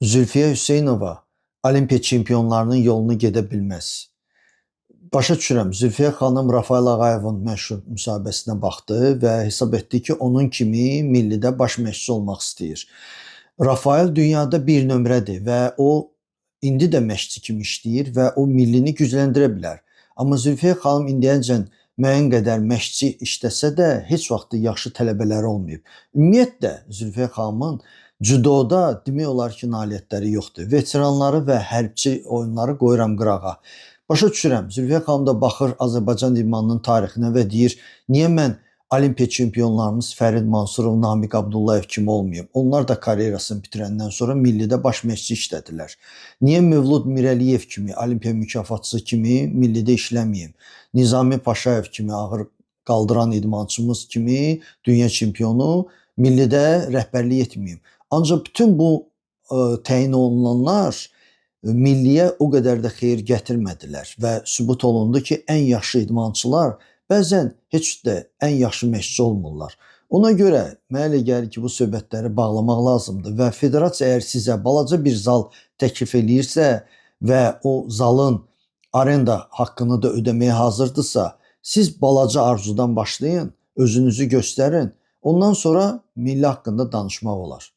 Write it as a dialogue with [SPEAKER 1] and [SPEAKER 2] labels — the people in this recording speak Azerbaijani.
[SPEAKER 1] Zülfiyə Hüseynova Olimpiya çempionlarının yolunu gedə bilməz. Başa düşürəm, Zülfiyə xanım Rafael Ağayevin məşhur müsahibəsinə baxdı və hesab etdi ki, onun kimi millidə baş məşqçi olmaq istəyir. Rafael dünyada bir nömrədir və o indi də məşqçi kimi işləyir və o millini gücləndirə bilər. Amma Zülfiyə xanım indiyəcən müəyyən qədər məşqçi işləsə də heç vaxt yaxşı tələbələri olmayıb. Ümumiyyətlə Zülfiyə xanımın cüdoda demək olar ki, nailiyyətləri yoxdur. Veteranları və hərbçi oyunları qoyuram qırağa. Başa düşürəm, Zülfiyə xanım da baxır Azərbaycan idmanının tarixinə və deyir, niyə mən Olimpiya çempionlarımız Fərid Mansurov, Namiq Abdullayev kimi olmayım? Onlar da karyerasını bitirəndən sonra millidə baş məşqçi işlədilər. Niyə Mövlud Mirəliyev kimi, Olimpiya mükafatçısı kimi millidə işləməyim? Nizami Paşayev kimi ağır qaldıran idmançımız kimi dünya çempionu millidə rəhbərlik etməyim? Ancaq bütün bu təyin olunanlar milliyə o qədər də xeyir gətirmədilər və sübut olundu ki, ən yaxşı idmançılar bəzən heç də ən yaxşı məşqçi olmurlar. Ona görə mənə elə gəlir ki, bu söhbətləri bağlamaq lazımdır və federasiya əgər sizə balaca bir zal təklif eləyirsə və o zalın arenda haqqını da ödəməyə hazırdırsa, siz balaca arzudan başlayın, özünüzü göstərin, ondan sonra milli haqqında danışmaq olar.